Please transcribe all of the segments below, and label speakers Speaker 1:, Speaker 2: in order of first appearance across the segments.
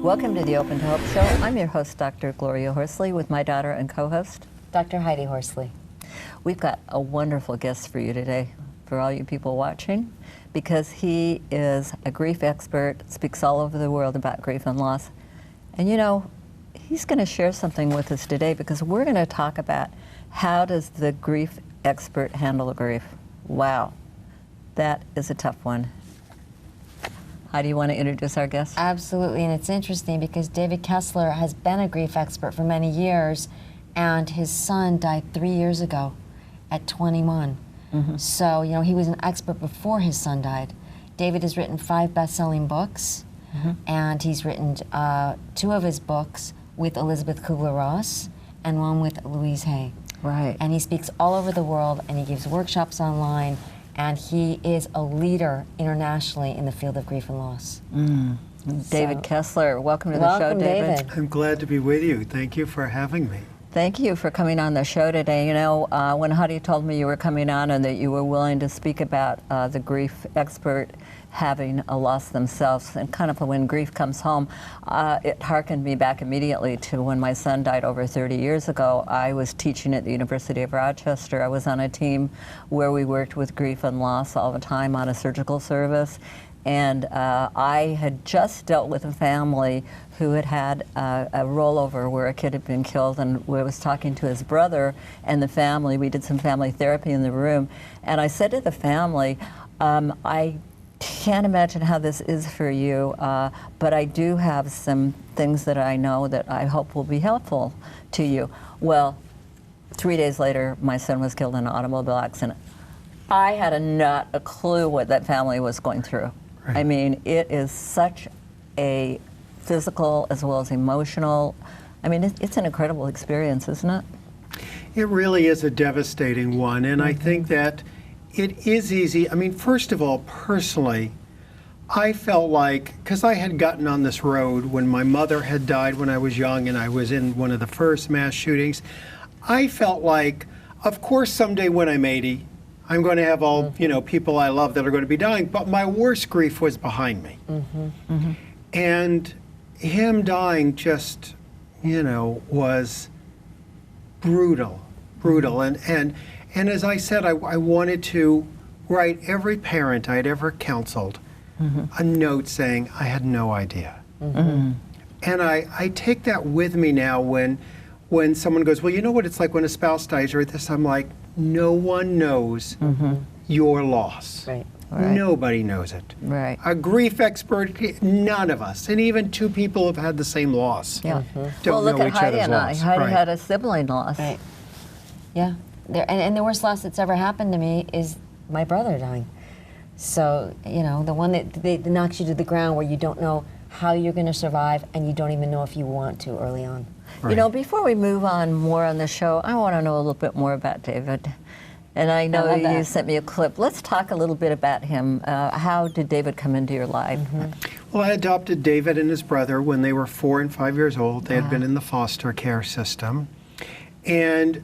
Speaker 1: Welcome to the Open to Hope Show. I'm your host, Dr. Gloria Horsley, with my daughter and co-host,
Speaker 2: Dr. Heidi Horsley.
Speaker 1: We've got a wonderful guest for you today, for all you people watching, because he is a grief expert, speaks all over the world about grief and loss. And you know, he's going to share something with us today, because we're going to talk about how does the grief expert handle grief. Wow, that is a tough one. How do you want to introduce our guest?
Speaker 2: Absolutely, and it's interesting because David Kessler has been a grief expert for many years, and his son died 3 years ago at 21. So, you know, he was an expert before his son died. David has written 5 best-selling books, and he's written 2 of his books with Elizabeth Kubler-Ross and 1 with Louise Hay.
Speaker 1: Right.
Speaker 2: And he speaks all over the world, and he gives workshops online, and he is a leader internationally in the field of grief and loss.
Speaker 1: David Kessler, welcome to the show, David.
Speaker 3: I'm glad to be with you. Thank you for having me.
Speaker 1: Thank you for coming on the show today. You know, when Heidi told me you were coming on and that you were willing to speak about the grief expert having a loss themselves, and kind of when grief comes home, it harkened me back immediately to when my son died over 30 years ago. I was teaching at the University of Rochester. I was on a team where we worked with grief and loss all the time on a surgical service. And I had just dealt with a family who had had a rollover where a kid had been killed, and I was talking to his brother and the family. We did some family therapy in the room, and I said to the family, I can't imagine how this is for you, but I do have some things that I know that I hope will be helpful to you. Well, 3 days later, my son was killed in an automobile accident. I had not a clue what that family was going through. Right. I mean, it is such a physical as well as emotional. I mean, it's an incredible experience, isn't it?
Speaker 3: It really is a devastating one, and I think that it is easy. I mean, first of all, personally, I felt like, because I had gotten on this road when my mother had died when I was young and I was in one of the first mass shootings, I felt like, of course, someday when I'm 80, I'm going to have all, you know, people I love that are going to be dying, but my worst grief was behind me. And him dying just, you know, was brutal. And as I said, I wanted to write every parent I'd ever counseled a note saying, I had no idea. And I take that with me now when someone goes, well, you know what it's like when a spouse dies or this, I'm like, no one knows your loss.
Speaker 1: Right.
Speaker 3: Nobody knows it.
Speaker 1: Right.
Speaker 3: A grief expert, none of us. And even 2 people have had the same loss.
Speaker 1: Yeah.
Speaker 3: Don't
Speaker 1: well, look
Speaker 3: know
Speaker 1: at
Speaker 3: each
Speaker 1: Heidi
Speaker 3: other's
Speaker 1: and I.
Speaker 3: loss.
Speaker 1: Heidi had a sibling loss.
Speaker 2: Right. Yeah. And the worst loss that's ever happened to me is my brother dying. So, you know, the one that knocks you to the ground where you don't know how you're going to survive and you don't even know if you want to early on.
Speaker 1: You know, before we move on more on the show, I want to know a little bit more about David. And I know you sent me a clip. Let's talk a little bit about him. How did David come into your life?
Speaker 3: Well, I adopted David and his brother when they were 4 and 5 years old. They had been in the foster care system. And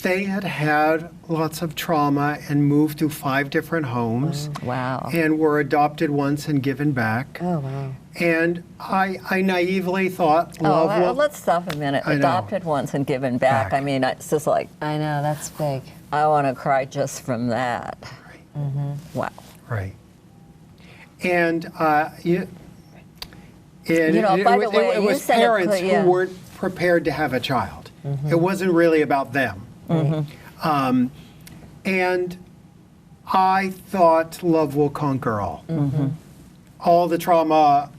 Speaker 3: they had had lots of trauma and moved through 5 different homes.
Speaker 1: Wow.
Speaker 3: And were adopted once and given back.
Speaker 2: Oh, wow.
Speaker 3: And I naively thought,
Speaker 1: let's stop a minute. Adopted once and given back. I mean, it's just like,
Speaker 2: I know, that's big.
Speaker 1: I want to cry just from that. Wow.
Speaker 3: Right. And
Speaker 1: You know, by the way,
Speaker 3: it was parents who weren't prepared to have a child. It wasn't really about them. And I thought love will conquer all. All the trauma,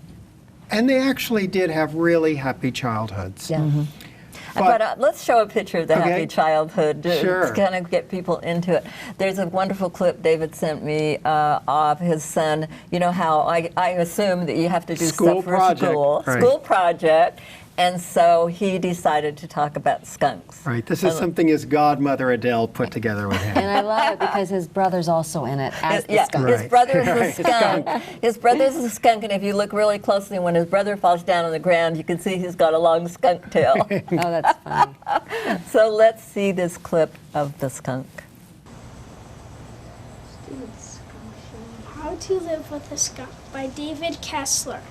Speaker 3: and they actually did have really happy childhoods.
Speaker 1: But let's show a picture of the happy childhood to kind of get people into it. There's a wonderful clip David sent me of his son. You know how I assume that you have to do stuff for school project. And so he decided to talk about skunks.
Speaker 3: Right. This is something his godmother Adele put together with him.
Speaker 2: And I love it because his brother's also in it as the skunk.
Speaker 1: His brother is a skunk. His brother's a skunk, and if you look really closely, when his brother falls down on the ground, you can see he's got a long skunk tail.
Speaker 2: Oh, that's funny.
Speaker 1: So let's see this clip of the skunk.
Speaker 4: How to Live with a Skunk by David Kessler.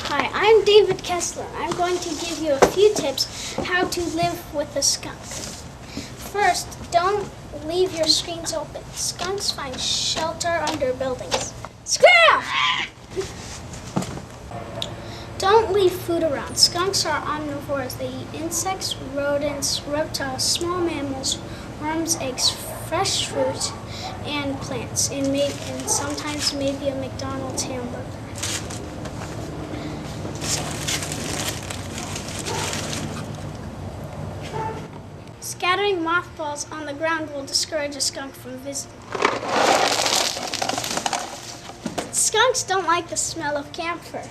Speaker 4: Hi, I'm David Kessler. I'm going to give you a few tips how to live with a skunk. First, don't leave your screens open. Skunks find shelter under buildings. Squirrel! Don't leave food around. Skunks are omnivores. They eat insects, rodents, reptiles, small mammals, worms, eggs, fresh fruit, and plants, and sometimes maybe a McDonald's hamburger. Scattering mothballs on the ground will discourage a skunk from visiting. Skunks don't like the smell of camphor.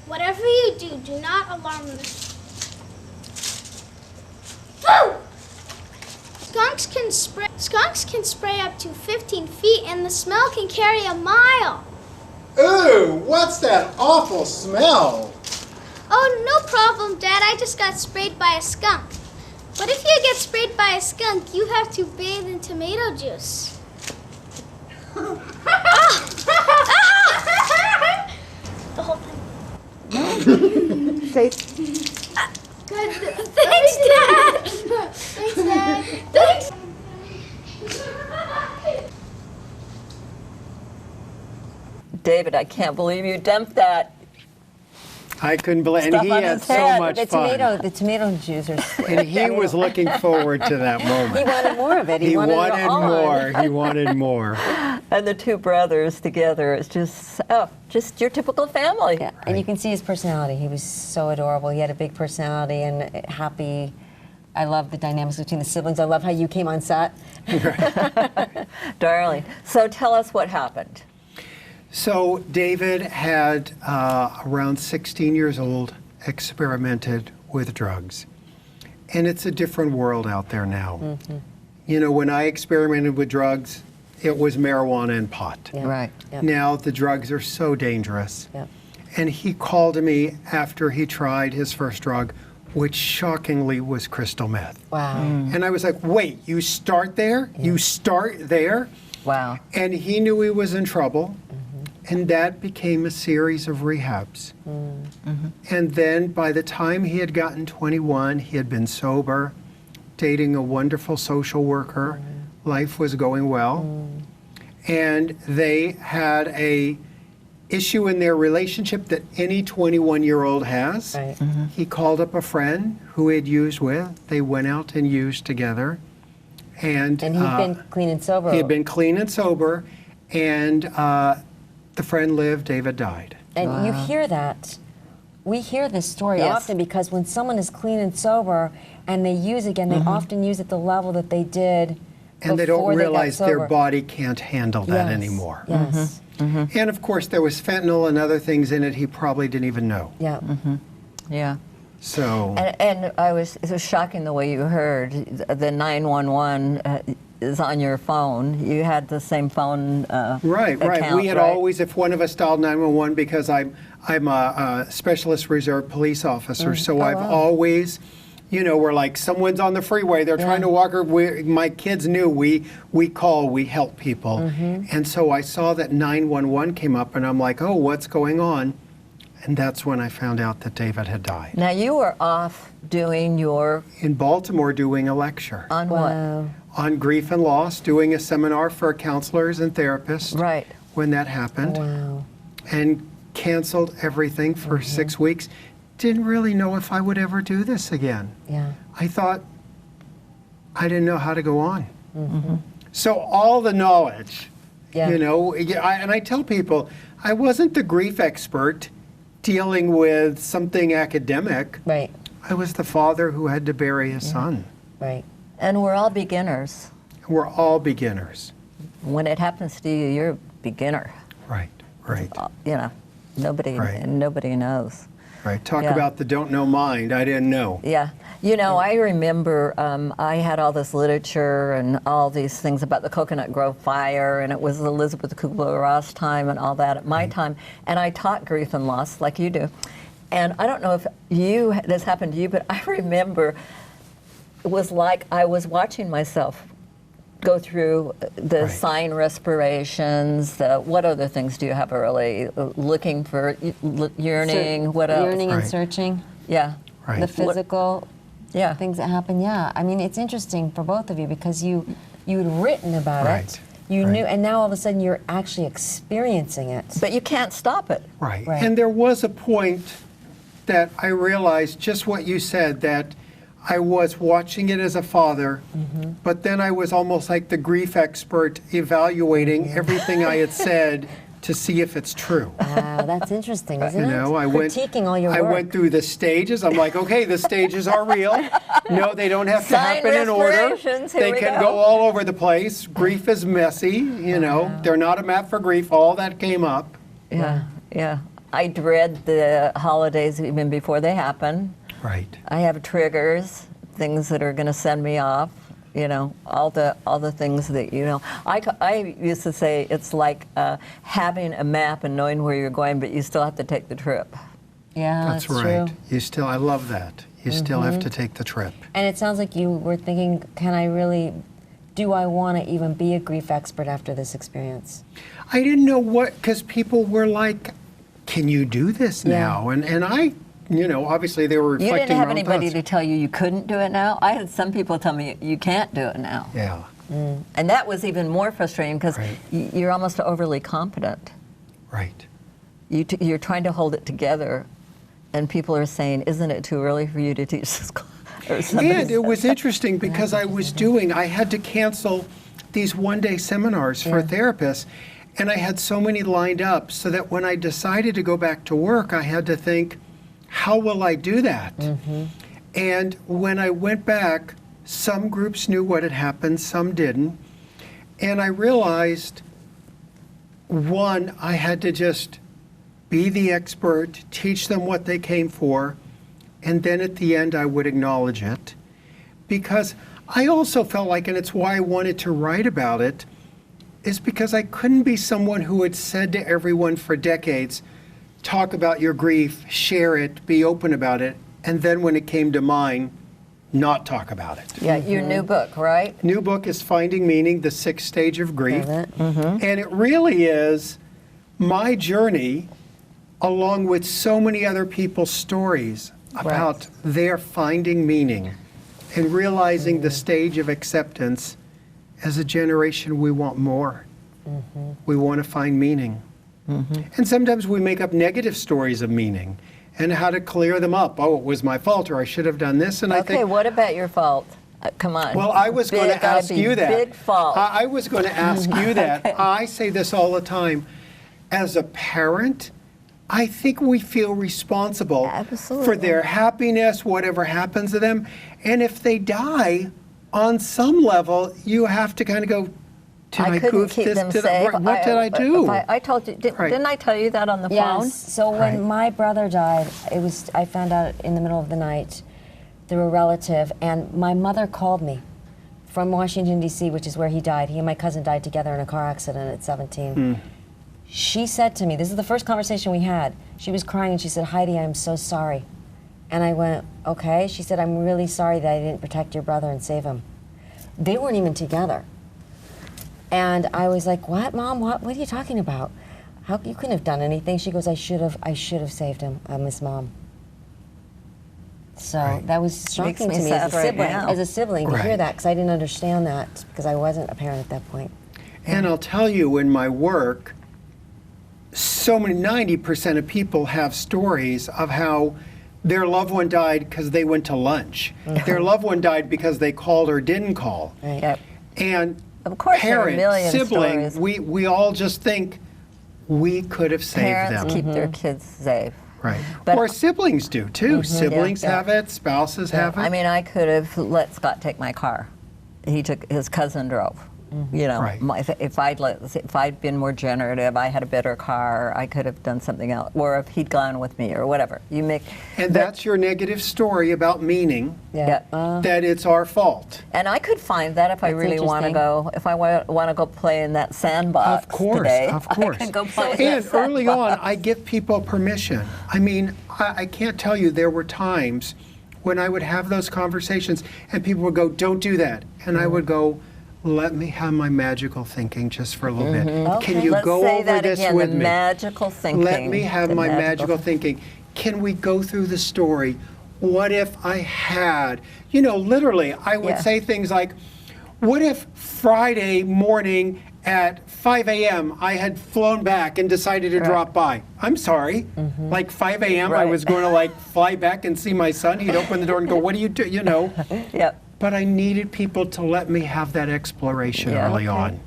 Speaker 4: Whatever you do, do not alarm them. Boo! Skunks can spray up to 15 feet, and the smell can carry a mile.
Speaker 3: Ooh, what's that awful smell?
Speaker 4: Oh, no problem, Dad. I just got sprayed by a skunk. But if you get sprayed by a skunk, you have to bathe in tomato juice. The whole thing.
Speaker 5: Say,
Speaker 4: Good. Thanks, Dad. Thanks, Dad. Thanks.
Speaker 1: David, I can't believe you dumped that.
Speaker 3: I couldn't believe, and
Speaker 1: Stuff
Speaker 3: he
Speaker 1: on
Speaker 3: had
Speaker 1: his
Speaker 3: so
Speaker 1: head.
Speaker 3: much
Speaker 2: The
Speaker 3: fun.
Speaker 2: tomato juice.
Speaker 3: And he was looking forward to that
Speaker 2: He
Speaker 3: moment.
Speaker 2: wanted more of it.
Speaker 3: He
Speaker 2: wanted
Speaker 3: wanted
Speaker 2: it all.
Speaker 3: more. He wanted more.
Speaker 1: And the two brothers together, it's just your typical family.
Speaker 2: Yeah, and you can see his personality. He was so adorable. He had a big personality and happy. I love the dynamics between the siblings. I love how you came on set.
Speaker 1: Darling. So tell us what happened.
Speaker 3: So David had, around 16 years old, experimented with drugs. And it's a different world out there now.
Speaker 2: Mm-hmm.
Speaker 3: You know, when I experimented with drugs, it was marijuana and pot.
Speaker 2: Yeah.
Speaker 1: Right.
Speaker 2: Yeah.
Speaker 3: Now the drugs are so dangerous.
Speaker 2: Yeah.
Speaker 3: And he called me after he tried his first drug, which shockingly was crystal meth.
Speaker 2: Wow.
Speaker 3: And I was like, wait, you start there? You start there?
Speaker 1: Wow.
Speaker 3: And he knew he was in trouble. And that became a series of rehabs. And then by the time he had gotten 21, he had been sober, dating a wonderful social worker. Life was going well. And they had a issue in their relationship that any 21-year-old has.
Speaker 2: Right.
Speaker 3: He called up a friend who he had used with. They went out and used together. And
Speaker 2: And he'd been clean and sober.
Speaker 3: he had been clean and sober. And the friend lived, David died.
Speaker 2: And you hear that. We hear this story
Speaker 1: Yes.
Speaker 2: often because when someone is clean and sober and they use again, they often use at the level that they did
Speaker 3: And they don't
Speaker 2: before
Speaker 3: realize
Speaker 2: got
Speaker 3: their
Speaker 2: sober.
Speaker 3: body can't handle that
Speaker 2: Yes.
Speaker 3: anymore.
Speaker 2: Yes.
Speaker 3: And of course, there was fentanyl and other things in it he probably didn't even know.
Speaker 2: Yeah.
Speaker 1: Yeah.
Speaker 3: So,
Speaker 1: And it was shocking the way you heard. The 911 is on your phone. You had the same phone
Speaker 3: right.
Speaker 1: account,
Speaker 3: We had
Speaker 1: right?
Speaker 3: always, if one of us dialed 911, because I'm a specialist reserve police officer, so I've always, you know, we're like, someone's on the freeway, they're trying to walk her. My kids knew we call, we help people. And so I saw that 911 came up, and I'm like, oh, what's going on? And that's when I found out that David had died.
Speaker 1: Now you were off doing your
Speaker 3: In Baltimore doing a lecture
Speaker 1: on what?
Speaker 2: Wow.
Speaker 3: on grief and loss, doing a seminar for counselors and therapists
Speaker 1: Right.
Speaker 3: when that happened,
Speaker 2: Wow.
Speaker 3: and canceled everything for 6 weeks. Didn't really know if I would ever do this again.
Speaker 2: Yeah.
Speaker 3: I thought I didn't know how to go on. So all the knowledge,
Speaker 2: Yeah.
Speaker 3: you know, and I tell people, I wasn't the grief expert dealing with something academic.
Speaker 2: Right.
Speaker 3: I was the father who had to bury his son.
Speaker 2: Right.
Speaker 1: And we're all beginners.
Speaker 3: We're all beginners.
Speaker 1: When it happens to you, you're a beginner.
Speaker 3: Right, right,
Speaker 1: You know, nobody
Speaker 3: Right.
Speaker 1: nobody knows.
Speaker 3: right. Talk
Speaker 1: Yeah.
Speaker 3: about the don't know mind. I didn't know.
Speaker 1: Yeah. You know, I remember I had all this literature and all these things about the Coconut Grove fire, and it was Elizabeth Kubler-Ross time and all that at my time. And I taught grief and loss like you do. And I don't know if this happened to you, but I remember it was like I was watching myself go through the
Speaker 3: Right.
Speaker 1: sign respirations. What other things do you have early? Looking for yearning. What else?
Speaker 2: Yearning and
Speaker 3: Right.
Speaker 2: searching,
Speaker 1: Yeah.
Speaker 3: Right.
Speaker 2: the physical
Speaker 1: Yeah.
Speaker 2: things that happen. Yeah, I mean, it's interesting for both of you because you had written about
Speaker 3: Right.
Speaker 2: it, you
Speaker 3: Right.
Speaker 2: knew, and now all of a sudden you're actually experiencing it.
Speaker 1: But you can't stop it.
Speaker 3: Right.
Speaker 2: Right.
Speaker 3: And there was a point that I realized just what you said, that I was watching it as a father, but then I was almost like the grief expert evaluating everything I had said to see if it's true.
Speaker 2: Wow, that's interesting, isn't
Speaker 3: You
Speaker 2: it?
Speaker 3: know,
Speaker 2: Critiquing all your
Speaker 3: I
Speaker 2: work.
Speaker 3: went through the stages. I'm like, okay, the stages are real. No, they don't have to
Speaker 1: Sign
Speaker 3: happen in order.
Speaker 1: respirations, here
Speaker 3: They
Speaker 1: we
Speaker 3: can
Speaker 1: go.
Speaker 3: go all over the place. Grief is messy, you know. They're not a map for grief. All that came up.
Speaker 1: Yeah. Yeah. I dread the holidays even before they happen.
Speaker 3: Right.
Speaker 1: I have triggers, things that are going to send me off. You know, all the things that, you know. I used to say it's like having a map and knowing where you're going, but you still have to take the trip.
Speaker 2: Yeah,
Speaker 3: That's right.
Speaker 2: true.
Speaker 3: You still, I love that. You still have to take the trip.
Speaker 2: And it sounds like you were thinking, do I want to even be a grief expert after this experience?
Speaker 3: I didn't know what, because people were like, can you do this
Speaker 2: Yeah.
Speaker 3: now? And I, you know, obviously they were
Speaker 1: You
Speaker 3: reflecting
Speaker 1: didn't have
Speaker 3: their own
Speaker 1: anybody
Speaker 3: thoughts.
Speaker 1: to tell you couldn't do it now? I had some people tell me you can't do it now.
Speaker 3: Yeah,
Speaker 1: And that was even more frustrating because
Speaker 3: Right.
Speaker 1: you're almost overly competent.
Speaker 3: right.
Speaker 1: You're trying to hold it together, and people are saying, isn't it too early for you to teach this class? Or somebody
Speaker 3: And it
Speaker 1: said
Speaker 3: was interesting because I had to cancel these one-day seminars for therapists, and I had so many lined up so that when I decided to go back to work, I had to think, how will I do that? And when I went back, some groups knew what had happened, some didn't. And I realized, one, I had to just be the expert, teach them what they came for, and then at the end I would acknowledge it. Because I also felt like, and it's why I wanted to write about it, is because I couldn't be someone who had said to everyone for decades, talk about your grief, share it, be open about it, and then when it came to mine, not talk about it.
Speaker 1: Yeah, your new book, right?
Speaker 3: New book is Finding Meaning, the Sixth Stage of Grief.
Speaker 2: Love it.
Speaker 3: And it really is my journey, along with so many other people's stories about their finding meaning and realizing the stage of acceptance. As a generation, we want more. We want to find meaning. And sometimes we make up negative stories of meaning and how to clear them up. Oh, it was my fault, or I should have done this. And I
Speaker 1: Okay,
Speaker 3: think,
Speaker 1: what about your fault? Come on.
Speaker 3: well, I was going to
Speaker 1: Gotta
Speaker 3: ask
Speaker 1: be
Speaker 3: you that.
Speaker 1: Big fault.
Speaker 3: I was going to ask you that. I say this all the time. As a parent, I think we feel responsible
Speaker 1: Absolutely.
Speaker 3: for their happiness, whatever happens to them. And if they die, on some level, you have to kind of go, did I
Speaker 1: couldn't
Speaker 3: goof
Speaker 1: keep
Speaker 3: this?
Speaker 1: them safe.
Speaker 3: What did I do?
Speaker 1: I told you,
Speaker 3: Right.
Speaker 1: didn't I tell you that on the phone?
Speaker 2: Yes. So when
Speaker 3: Right.
Speaker 2: my brother died, I found out in the middle of the night through a relative, and my mother called me from Washington, D.C., which is where he died. He and my cousin died together in a car accident at 17. She said to me, this is the first conversation we had. She was crying and she said, Heidi, I'm so sorry. And I went, okay. She said, I'm really sorry that I didn't protect your brother and save him. They weren't even together. And I was like, what, Mom? What are you talking about? How you couldn't have done anything? She goes, I should have saved him. I'm his mom. So
Speaker 3: Right.
Speaker 2: that was shocking
Speaker 1: me
Speaker 2: to me
Speaker 1: sad
Speaker 2: as a
Speaker 1: right
Speaker 2: sibling.
Speaker 1: now.
Speaker 2: As a sibling to hear
Speaker 3: Right.
Speaker 2: that, because I didn't understand that because I wasn't a parent at that point.
Speaker 3: And I'll tell you, in my work, so many, 90% of people have stories of how their loved one died because they went to lunch. Their loved one died because they called or didn't call.
Speaker 2: Right.
Speaker 1: Yep.
Speaker 3: And
Speaker 1: Of course, there are a
Speaker 3: parent,
Speaker 1: million
Speaker 3: sibling,
Speaker 1: stories.
Speaker 3: we all just think we could have saved
Speaker 1: Parents
Speaker 3: them.
Speaker 1: keep their kids safe.
Speaker 3: Right.
Speaker 1: But-
Speaker 3: Or siblings do too. Siblings
Speaker 1: Yeah.
Speaker 3: have it, spouses have it.
Speaker 1: I mean, I could have let Scott take my car. He took, his cousin drove. You know,
Speaker 3: Right.
Speaker 1: if I'd been more generative, I had a better car, I could have done something else. Or if he'd gone with me or whatever.
Speaker 3: and that's your negative story about meaning,
Speaker 1: Yeah.
Speaker 3: that it's our fault.
Speaker 1: And I could find that if I
Speaker 2: That's
Speaker 1: really want to
Speaker 2: interesting.
Speaker 1: go, if I want to go play in that sandbox
Speaker 3: Of course,
Speaker 1: today,
Speaker 3: of course.
Speaker 1: I can go play in that
Speaker 3: And early on,
Speaker 1: sandbox.
Speaker 3: I give people permission. I mean, I can't tell you, there were times when I would have those conversations and people would go, don't do that. And I would go, let me have my magical thinking just for a little bit.
Speaker 2: Okay.
Speaker 3: Can you
Speaker 1: Let's
Speaker 3: go
Speaker 1: say
Speaker 3: over
Speaker 1: that
Speaker 3: this
Speaker 1: again,
Speaker 3: with
Speaker 1: the
Speaker 3: me?
Speaker 1: magical thinking.
Speaker 3: Let me have
Speaker 1: the
Speaker 3: my magical thinking. Can we go through the story? What if I had, literally, I would
Speaker 1: Yeah.
Speaker 3: say things like, what if Friday morning at 5 a.m. I had flown back and decided to drop by? I'm sorry. Like 5 a.m. I
Speaker 1: Right.
Speaker 3: was going to fly back and see my son. He'd open the door and go, what do you do?
Speaker 1: Yep.
Speaker 3: But I needed people to let me have that exploration
Speaker 1: Yeah.
Speaker 3: early on.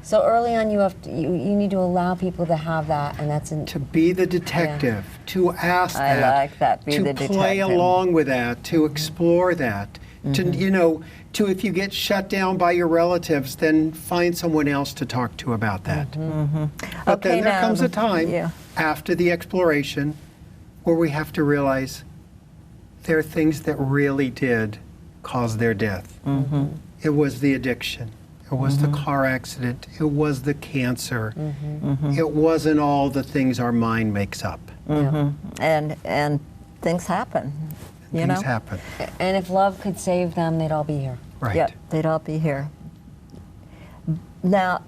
Speaker 2: So early on, you need to allow people to have that, and that's
Speaker 3: To be the detective, to ask
Speaker 1: I
Speaker 3: that,
Speaker 1: like that, be
Speaker 3: to
Speaker 1: the
Speaker 3: play
Speaker 1: detective.
Speaker 3: along with that, to explore that, to if you get shut down by your relatives, then find someone else to talk to about that. But
Speaker 1: Okay,
Speaker 3: then there
Speaker 1: now
Speaker 3: comes a
Speaker 1: the-
Speaker 3: time
Speaker 1: yeah.
Speaker 3: after the exploration where we have to realize there are things that really did cause their death. It was the addiction. It was the car accident. It was the cancer. It wasn't all the things our mind makes up.
Speaker 1: And things happen. You
Speaker 3: Things
Speaker 1: know?
Speaker 3: happen.
Speaker 2: And if love could save them, they'd all be here.
Speaker 3: Right.
Speaker 1: Yep, they'd all be here. Now,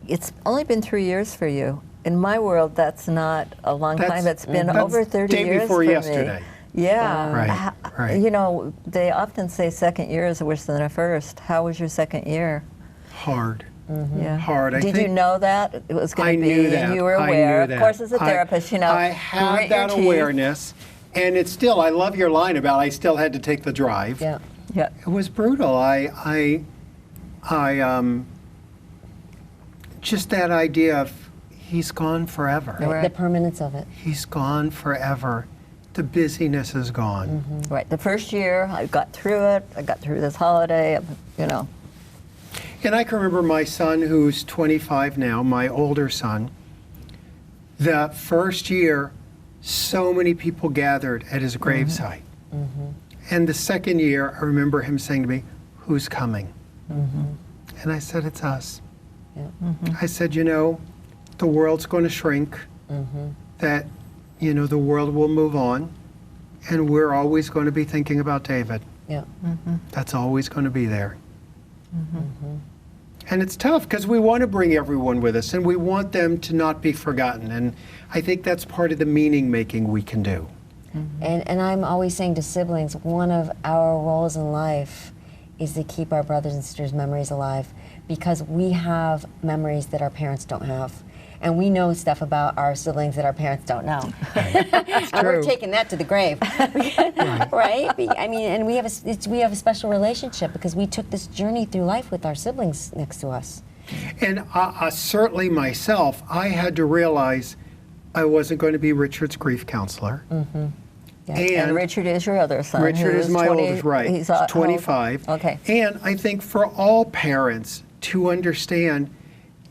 Speaker 1: it's only been 3 years for you. In my world, that's not a long time. It's been
Speaker 3: that's
Speaker 1: over 30
Speaker 3: day
Speaker 1: years
Speaker 3: before
Speaker 1: for
Speaker 3: yesterday.
Speaker 1: me. Yeah.
Speaker 3: Right, right.
Speaker 1: You know, they often say second year is worse than a first. How was your second year?
Speaker 3: Hard.
Speaker 1: Yeah.
Speaker 3: Hard. I
Speaker 1: Did you
Speaker 3: think-
Speaker 1: know that it was
Speaker 3: I
Speaker 1: going to be?
Speaker 3: knew that.
Speaker 1: And you were
Speaker 3: I
Speaker 1: aware.
Speaker 3: knew
Speaker 1: Of
Speaker 3: that.
Speaker 1: course, as a therapist,
Speaker 3: I
Speaker 1: grit
Speaker 3: had
Speaker 1: your
Speaker 3: that
Speaker 1: teeth.
Speaker 3: awareness, and it's still. I love your line about I still had to take the drive.
Speaker 2: Yeah.
Speaker 1: Yeah.
Speaker 3: It was brutal. I just that idea of he's gone forever.
Speaker 1: Right.
Speaker 2: The permanence of it.
Speaker 3: He's gone forever. The busyness is gone.
Speaker 1: Right. The first year, I got through it. I got through this holiday. You know.
Speaker 3: And I can remember my son, who's 25 now, my older son. The first year, so many people gathered at his gravesite. And the second year, I remember him saying to me, "Who's coming?" And I said, "It's us."
Speaker 2: Yeah.
Speaker 3: I said, the world's going to shrink, that, the world will move on, and we're always going to be thinking about David.
Speaker 2: Yeah.
Speaker 3: That's always going to be there. And it's tough because we want to bring everyone with us, and we want them to not be forgotten. And I think that's part of the meaning making we can do.
Speaker 2: And I'm always saying to siblings, one of our roles in life is to keep our brothers and sisters' memories alive, because we have memories that our parents don't have. And we know stuff about our siblings that our parents don't know. And we're
Speaker 3: true.
Speaker 2: taking that to the grave, right? I mean, and we have a special relationship because we took this journey through life with our siblings next to us.
Speaker 3: And certainly myself, I had to realize I wasn't going to be Richard's grief counselor.
Speaker 1: And Richard is your other son.
Speaker 3: Richard
Speaker 1: who
Speaker 3: is my
Speaker 1: 20
Speaker 3: oldest, right.
Speaker 1: He's
Speaker 3: He's 25.
Speaker 1: Okay.
Speaker 3: And I think for all parents to understand,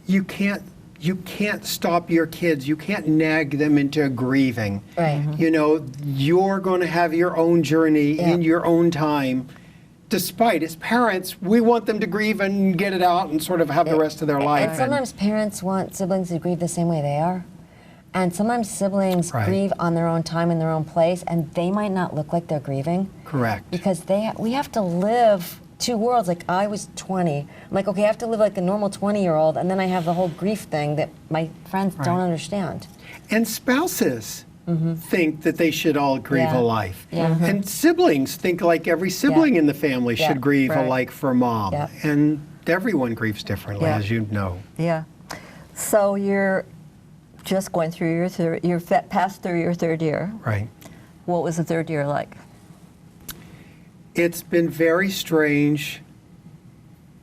Speaker 3: you can't stop your kids. You can't nag them into grieving.
Speaker 2: Right.
Speaker 3: You're going to have your own journey
Speaker 2: Yeah.
Speaker 3: in your own time. Despite, as parents, we want them to grieve and get it out and sort of have the rest of their life.
Speaker 2: And sometimes parents want siblings to grieve the same way they are. And sometimes siblings
Speaker 3: Right.
Speaker 2: grieve on their own time in their own place, and they might not look like they're grieving.
Speaker 3: Correct.
Speaker 2: Because we have to live two worlds. Like, I was 20. I'm like, okay, I have to live like a normal 20-year-old, and then I have the whole grief thing that my friends don't understand.
Speaker 3: And spouses think that they should all grieve
Speaker 2: Yeah.
Speaker 3: alike.
Speaker 2: Yeah.
Speaker 3: And siblings think like every sibling in the family
Speaker 2: Yeah.
Speaker 3: should grieve
Speaker 1: Right.
Speaker 3: alike for mom.
Speaker 2: Yeah.
Speaker 3: And everyone grieves differently,
Speaker 1: Yeah.
Speaker 3: as you know.
Speaker 1: Yeah. So you're just going through you're passed through your third year.
Speaker 3: Right.
Speaker 1: What was the third year like?
Speaker 3: It's been very strange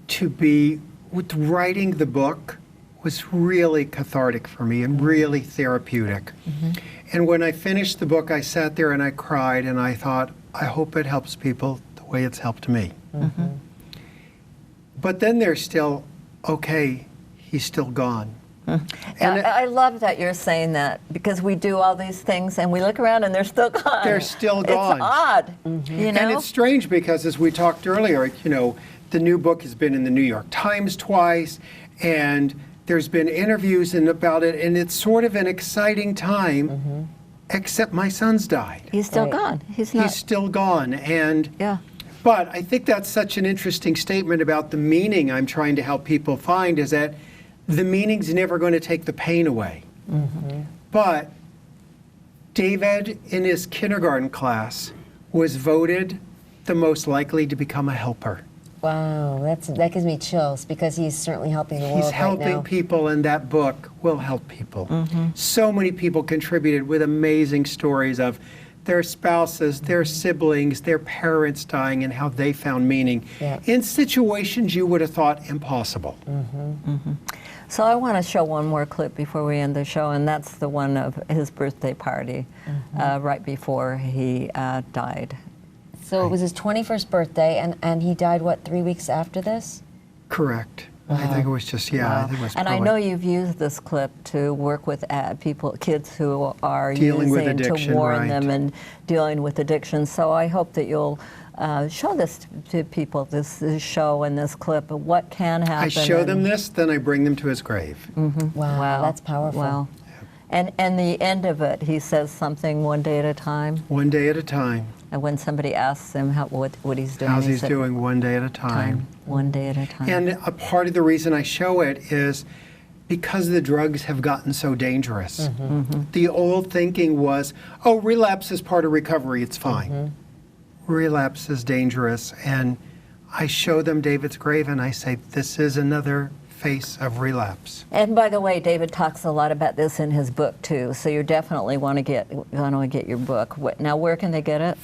Speaker 3: to be, with writing the book was really cathartic for me and really therapeutic. And when I finished the book, I sat there and I cried and I thought, I hope it helps people the way it's helped me. But then there's still, okay, he's still gone. And
Speaker 1: I love that you're saying that, because we do all these things and we look around and they're still gone.
Speaker 3: They're still gone.
Speaker 1: It's odd, you know?
Speaker 3: And it's strange because, as we talked earlier, the new book has been in the New York Times twice, and there's been interviews about it, and it's sort of an exciting time, except my son's died.
Speaker 1: He's still
Speaker 2: Right.
Speaker 1: gone. He's not.
Speaker 3: He's still gone, and
Speaker 1: Yeah.
Speaker 3: But I think that's such an interesting statement about the meaning I'm trying to help people find, is that the meaning's never going to take the pain away. But David, in his kindergarten class, was voted the most likely to become a helper.
Speaker 2: Wow, that gives me chills because he's certainly helping the world
Speaker 3: He's
Speaker 2: right
Speaker 3: helping
Speaker 2: now.
Speaker 3: people, and that book will help people. So many people contributed with amazing stories of their spouses, their siblings, their parents dying, and how they found meaning in situations you would have thought impossible.
Speaker 1: So I want to show one more clip before we end the show, and that's the one of his birthday party right before he died.
Speaker 2: So it was his 21st birthday, and he died, what, 3 weeks after this?
Speaker 3: Correct. I think it was just, I think it was
Speaker 1: And I know you've used this clip to work with kids who are
Speaker 3: Dealing with
Speaker 1: using
Speaker 3: addiction,
Speaker 1: to warn
Speaker 3: right.
Speaker 1: them and dealing with addiction. So I hope that you'll show this to people, this show and this clip, of what can happen.
Speaker 3: I show them this, then I bring them to his grave.
Speaker 2: Wow, that's powerful.
Speaker 1: Wow. And the end of it, he says something one day at a time.
Speaker 3: One day at a time.
Speaker 1: And when somebody asks him what he's doing,
Speaker 3: How's
Speaker 1: he
Speaker 3: he's
Speaker 1: said,
Speaker 3: doing one day at a time.
Speaker 1: One day at a time.
Speaker 3: And a part of the reason I show it is because the drugs have gotten so dangerous. The old thinking was, oh, relapse is part of recovery, it's fine. Relapse is dangerous. And I show them David's grave and I say, this is another face of relapse.
Speaker 1: And by the way, David talks a lot about this in his book too. So you definitely want to get your book. Now, where can they get it?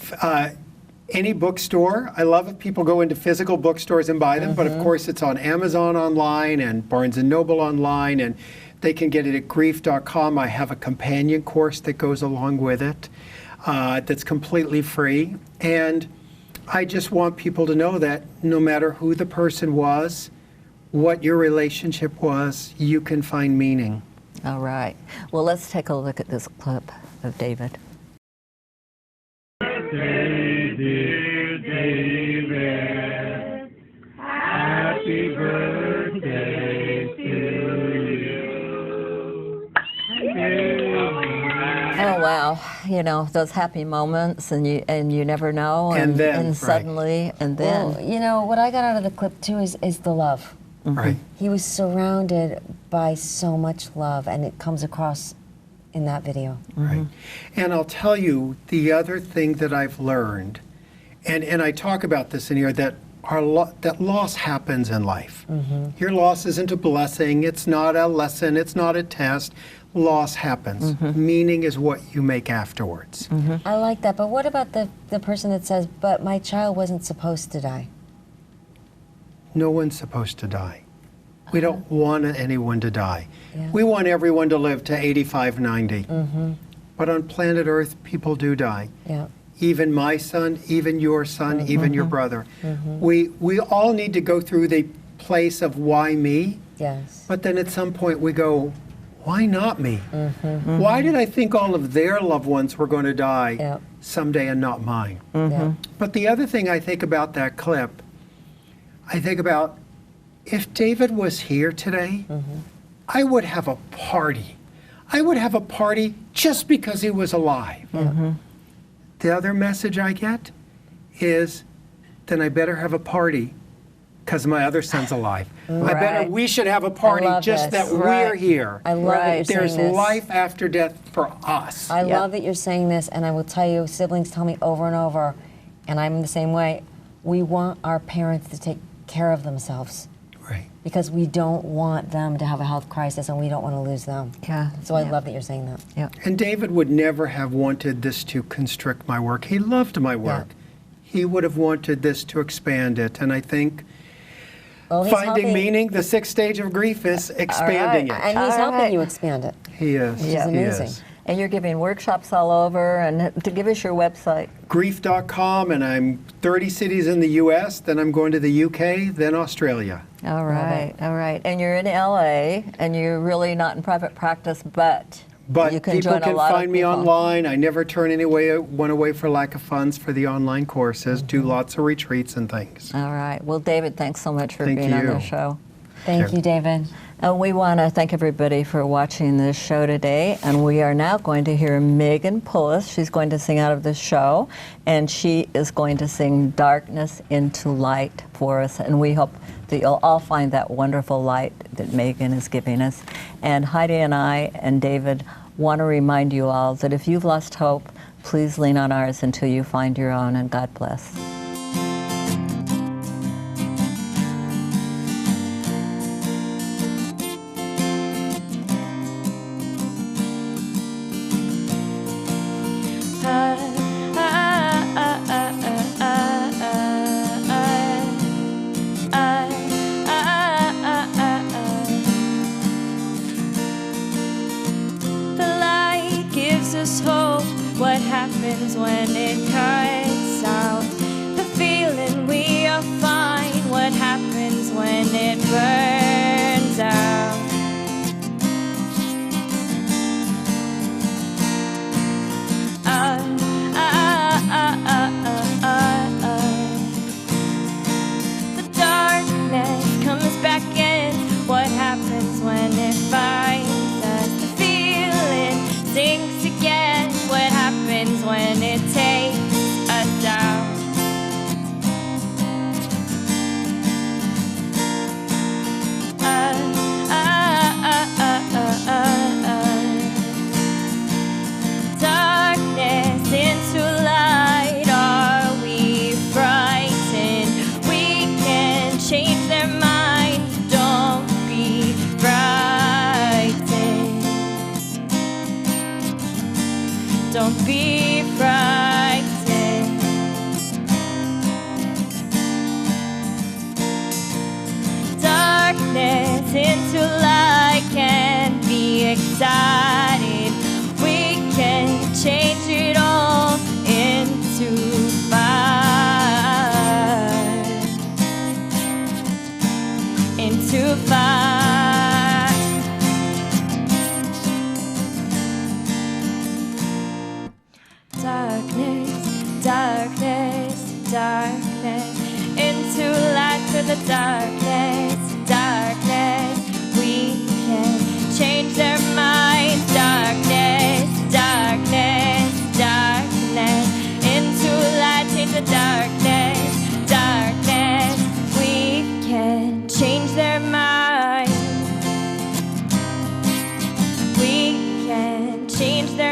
Speaker 3: Any bookstore. I love if people go into physical bookstores and buy them, but of course it's on Amazon online and Barnes & Noble online, and they can get it at grief.com. I have a companion course that goes along with it that's completely free. And I just want people to know that no matter who the person was, what your relationship was, you can find meaning.
Speaker 1: All right. Well, let's take a look at this clip of David.
Speaker 5: Dear David, happy birthday to you.
Speaker 1: Oh wow! You know those happy moments, and you never know,
Speaker 3: And then,
Speaker 1: and
Speaker 3: right.
Speaker 1: suddenly, and then.
Speaker 2: Well, you know, what I got out of the clip too is the love.
Speaker 3: Right.
Speaker 2: He was surrounded by so much love, and it comes across in that video.
Speaker 3: Right. And I'll tell you the other thing that I've learned, and I talk about this in here, that that loss happens in life. Your loss isn't a blessing, it's not a lesson, it's not a test. Loss happens. Meaning is what you make afterwards.
Speaker 2: I like that, but what about the person that says, but my child wasn't supposed to die?
Speaker 3: No one's supposed to die. We don't want anyone to die.
Speaker 2: Yeah.
Speaker 3: We want everyone to live to 85, 90. But on planet Earth, people do die.
Speaker 2: Yeah.
Speaker 3: Even my son, even your son, even your brother. We all need to go through the place of why me,
Speaker 2: Yes.
Speaker 3: but then at some point we go, why not me? Why did I think all of their loved ones were going to die
Speaker 2: Yeah.
Speaker 3: someday and not mine?
Speaker 2: Yeah.
Speaker 3: But the other thing I think about that clip, I think about if David was here today, I would have a party. I would have a party just because he was alive. The other message I get is, then I better have a party because my other son's alive.
Speaker 1: Right.
Speaker 3: We should have a party
Speaker 2: love
Speaker 3: just
Speaker 2: this.
Speaker 3: that we're here.
Speaker 2: I love that you're
Speaker 3: There's
Speaker 2: saying this.
Speaker 3: life after death for us.
Speaker 2: I love that you're saying this, and I will tell you, siblings tell me over and over, and I'm the same way, we want our parents to take care of themselves
Speaker 3: Right.
Speaker 2: because we don't want them to have a health crisis and we don't want to lose them.
Speaker 1: Yeah.
Speaker 2: So I love that you're saying that.
Speaker 1: Yeah.
Speaker 3: And David would never have wanted this to constrict my work. He loved my work. He would have wanted this to expand it. And I think
Speaker 2: Well, he's
Speaker 3: finding
Speaker 2: helping-
Speaker 3: meaning, the 6th stage of grief, is expanding it.
Speaker 2: And he's
Speaker 1: All
Speaker 2: helping
Speaker 1: right.
Speaker 2: you expand it.
Speaker 3: He is.
Speaker 2: Which is
Speaker 3: He
Speaker 2: amazing.
Speaker 3: is.
Speaker 1: And you're giving workshops all over, and to give us your website.
Speaker 3: Grief.com, and I'm 30 cities in the U.S., then I'm going to the U.K., then Australia.
Speaker 1: All right, all right. And you're in LA, and you're really not in private practice, but
Speaker 3: But
Speaker 1: you can
Speaker 3: people
Speaker 1: join a
Speaker 3: can
Speaker 1: lot
Speaker 3: find
Speaker 1: of
Speaker 3: me
Speaker 1: people.
Speaker 3: online. I never turn one away for lack of funds for the online courses, do lots of retreats and things.
Speaker 1: All right. Well, David, thanks so much for
Speaker 3: Thank
Speaker 1: being on
Speaker 3: you.
Speaker 1: the show.
Speaker 2: Thank
Speaker 3: Sure.
Speaker 2: you, David.
Speaker 1: And we want to thank everybody for watching this show today. And we are now going to hear Meghan Pulles. She's going to sing out of the show, and she is going to sing Darkness into Light for us. And we hope that you'll all find that wonderful light that Meghan is giving us. And Heidi and I and David want to remind you all that if you've lost hope, please lean on ours until you find your own, and God bless.
Speaker 6: Hope. What happens when it cuts out? The feeling we are fine. What happens when it burns out? The darkness comes back in. What happens when it finds us? The feeling sinks again. What happens when it takes us down? Darkness into light. Are we frightened? We can change their minds. Don't be frightened. Don't be frightened. Darkness into light can be excited. We can change it all into fire. Into fire. Darkness, darkness, darkness, into light to the darkness, darkness. We can change their minds. Darkness, darkness, darkness, into light, change the darkness, darkness. We can change their minds. We can change their